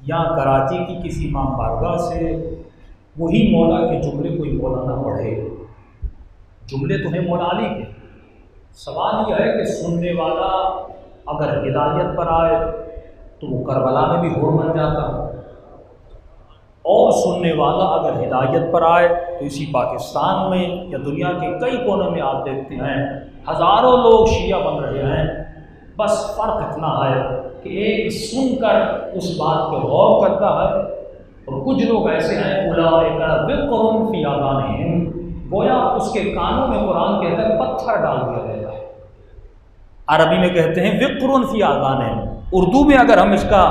یا کراچی کی کسی امام بارگاہ سے وہی مولا کے جملے کوئی مولانا پڑھے، جملے تو ہیں مولا علی کے، سوال یہ ہے کہ سننے والا اگر ہدایت پر آئے تو وہ کربلا میں بھی ہور بن جاتا ہے، اور سننے والا اگر ہدایت پر آئے تو اسی پاکستان میں یا دنیا کے کئی کونوں میں آپ دیکھتے ہیں ہزاروں لوگ شیعہ بن رہے ہیں، بس فرق اتنا ہے کہ ایک سن کر اس بات پہ غور کرتا ہے، اور کچھ لوگ ایسے ہیں اولئک وقر فی آذانہم، گویا اس کے کانوں میں قرآن کہتا ہے پتھر ڈال دیا گیا ہے۔ عربی میں کہتے ہیں وقر فی آذانہم، اردو میں اگر ہم اس کا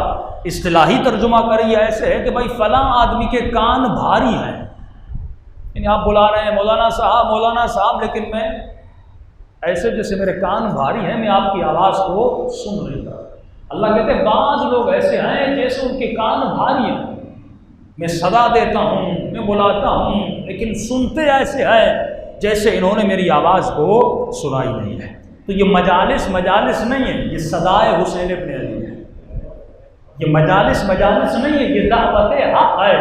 اصطلاحی ترجمہ کریں ایسے ہے کہ بھائی فلاں آدمی کے کان بھاری ہیں، یعنی آپ بلا رہے ہیں مولانا صاحب، لیکن میں ایسے جیسے میرے کان بھاری ہیں، میں آپ کی آواز کو سن نہیں رہا۔ اللہ کہتے ہیں بعض لوگ ایسے ہیں جیسے ان کے کان بھاری ہیں، میں صدا دیتا ہوں، میں بلاتا ہوں، لیکن سنتے ایسے ہیں جیسے انہوں نے میری آواز کو سنائی نہیں ہے۔ تو یہ مجالس نہیں ہے، یہ صدائے حسین ابن علی ہے، یہ مجالس نہیں ہے، یہ دعوت حق ہے۔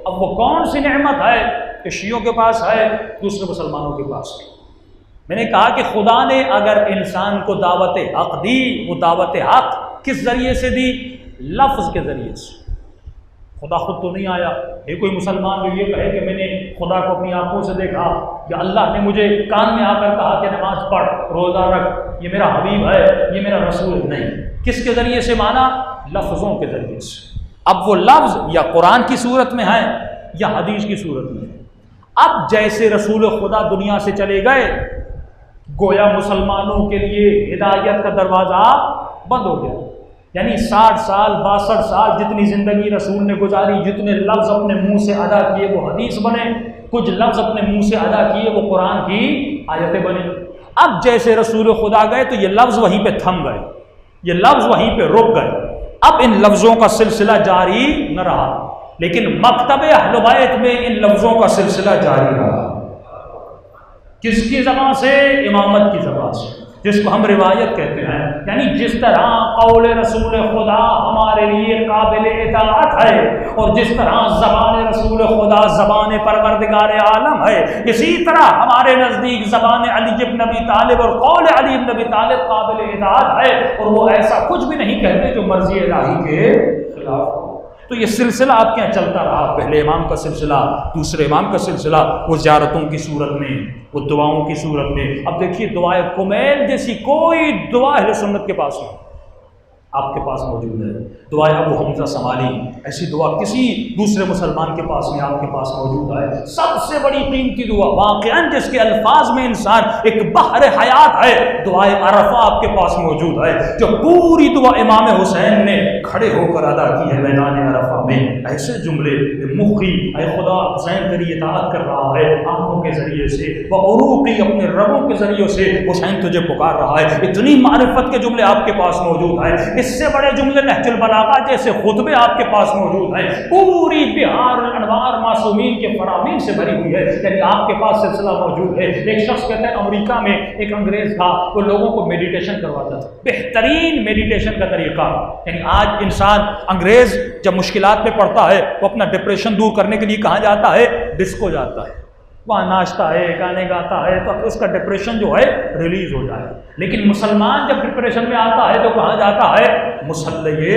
اب وہ کون سی نعمت ہے کہ شیعوں کے پاس ہے، دوسرے مسلمانوں کے پاس ہے؟ میں نے کہا کہ خدا نے اگر انسان کو دعوت حق دی، وہ دعوت حق کس ذریعے سے دی؟ لفظ کے ذریعے سے۔ خدا خود تو نہیں آیا، یہ کوئی مسلمان جو یہ کہے کہ میں نے خدا کو اپنی آنکھوں سے دیکھا، یا اللہ نے مجھے کان میں آ کر کہا کہ نماز پڑھ، روزہ رکھ، یہ میرا حبیب ہے، یہ میرا رسول نہیں۔ کس کے ذریعے سے مانا؟ لفظوں کے ذریعے سے۔ اب وہ لفظ یا قرآن کی صورت میں ہے یا حدیث کی صورت میں ہے۔ اب جیسے رسول خدا دنیا سے چلے گئے، گویا مسلمانوں کے لیے ہدایت کا دروازہ بند ہو گیا، یعنی 60 سال 62 سال جتنی زندگی رسول نے گزاری، جتنے لفظ اپنے منہ سے ادا کیے وہ حدیث بنے، کچھ لفظ اپنے منہ سے ادا کیے وہ قرآن کی آیتیں بنے۔ اب جیسے رسول خدا گئے تو یہ لفظ وہیں پہ تھم گئے، یہ لفظ وہیں پہ رک گئے۔ اب ان لفظوں کا سلسلہ جاری نہ رہا، لیکن مکتب اہل بیت میں ان لفظوں کا سلسلہ جاری رہا۔ کس کی زبان سے؟ امامت کی زبان سے، جس کو ہم روایت کہتے ہیں، یعنی جس طرح قول رسول خدا ہمارے لیے قابل اطاعت ہے، اور جس طرح زبان رسول خدا زبان پروردگار عالم ہے، اسی طرح ہمارے نزدیک زبان علی بن ابی طالب اور قول علی بن ابی طالب قابل اطاعت ہے، اور وہ ایسا کچھ بھی نہیں کہتے جو مرضی الہی کے خلاف ہو۔ تو یہ سلسلہ آپ کے یہاں چلتا رہا، پہلے امام کا سلسلہ، دوسرے امام کا سلسلہ، وہ زیارتوں کی صورت میں، وہ دعاؤں کی صورت میں۔ اب دیکھیے دعائے کمیل جیسی کوئی دعا اہل سنت کے پاس نہیں، آپ کے پاس موجود ہے۔ دعائے ابو حمزہ سمالی، ایسی دعا کسی دوسرے مسلمان کے پاس نہیں، آپ کے پاس موجود ہے۔ سب سے بڑی قیمتی دعا، واقعاً جس کے الفاظ میں انسان ایک بحر حیات ہے، دعائے عرفہ آپ کے پاس موجود ہے، جو پوری دعا امام حسین نے کھڑے ہو کر ادا کی ہے میدان عرفہ میں۔ ایسے جملے مخی، اے خدا حسین تیری اطاعت کر رہا ہے آنکھوں کے ذریعے سے، وہ عروقی اپنے رگوں کے ذریعے سے حسین تجھے پکار رہا ہے، اتنی معرفت کے جملے آپ کے پاس موجود ہیں۔ اس سے بڑے جملے نہج البلاغہ جیسے خطبے آپ کے پاس موجود ہیں، پوری بہار انوار معصومین کے فرامین سے بھری ہوئی ہے، یعنی آپ کے پاس سلسلہ موجود ہے۔ ایک شخص کہتے ہیں امریکہ میں ایک انگریز تھا، وہ لوگوں کو میڈیٹیشن کرواتا تھا، بہترین میڈیٹیشن کا طریقہ، یعنی آج انسان انگریز جب مشکلات میں پڑتا ہے وہ اپنا ڈپریشن دور کرنے کے لیے کہاں جاتا ہے؟ ڈسکو جاتا ہے، وہاں ناچتا ہے، گانے گاتا ہے تو اس کا ڈپریشن جو ہے ریلیز ہو جائے۔ لیکن مسلمان جب ڈپریشن میں آتا ہے تو کہاں جاتا ہے؟ مصلی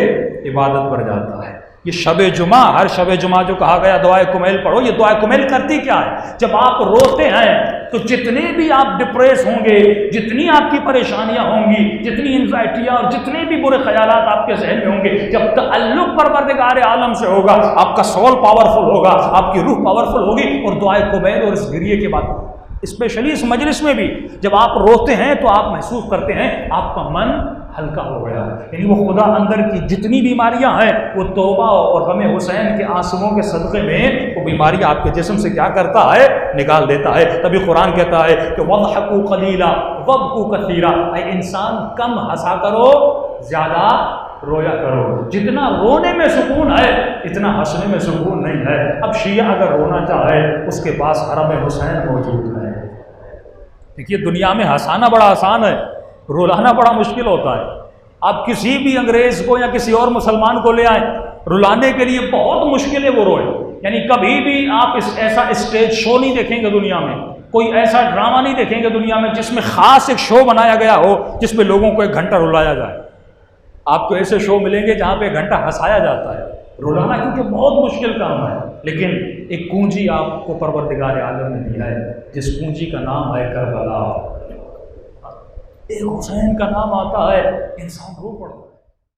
عبادت پر جاتا ہے۔ یہ شب جمعہ، ہر شب جمعہ جو کہا گیا دعائے کمیل پڑھو، یہ دعائے کمیل کرتی کیا ہے؟ جب آپ روتے ہیں تو جتنے بھی آپ ڈپریس ہوں گے، جتنی آپ کی پریشانیاں ہوں گی، جتنی انزائٹیاں اور جتنے بھی برے خیالات آپ کے ذہن میں ہوں گے، جب تعلق پروردگار عالم سے ہوگا آپ کا سول پاورفل ہوگا، آپ کی روح پاورفل ہوگی، اور دعائے کمیل اور اس گریے کے بعد اسپیشلی اس مجلس میں بھی جب آپ روتے ہیں تو آپ محسوس کرتے ہیں آپ کا من ہلکا ہو گیا ہے، یعنی وہ خدا اندر کی جتنی بیماریاں ہیں وہ توبہ اور غم حسین کے آنسوؤں کے صدقے میں وہ بیماریاں آپ کے جسم سے کیا کرتا ہے؟ نکال دیتا ہے۔ تبھی قرآن کہتا ہے کہ وَضْحَكُوا قَلِيلًا وَابْكُوا كَثِيرًا، اے انسان کم ہنسا کرو، زیادہ رویا کرو۔ جتنا رونے میں سکون ہے اتنا ہنسنے میں سکون نہیں ہے۔ اب شیعہ اگر رونا چاہے اس کے پاس حرم حسین موجود ہے۔ دیکھیے دنیا میں ہنسانا بڑا آسان ہے، رولانا بڑا مشکل ہوتا ہے۔ آپ کسی بھی انگریز کو یا کسی اور مسلمان کو لے آئیں، رلانے کے لیے بہت مشکل ہے وہ روئے. یعنی کبھی بھی آپ ایسا اسٹیج شو نہیں دیکھیں گے دنیا میں، کوئی ایسا ڈرامہ نہیں دیکھیں گے دنیا میں جس میں خاص ایک شو بنایا گیا ہو جس میں لوگوں کو 1 گھنٹہ رلایا جائے. آپ کو ایسے شو ملیں گے جہاں پہ 1 گھنٹہ ہنسایا جاتا ہے. رلانا کیونکہ بہت مشکل کام ہے، لیکن ایک کنجی آپ کو پروردگار عالم نے دیا ہے جس کنجی کا نام ہے کربلا. ایک حسین کا نام آتا ہے، انسان رو پڑتا ہے.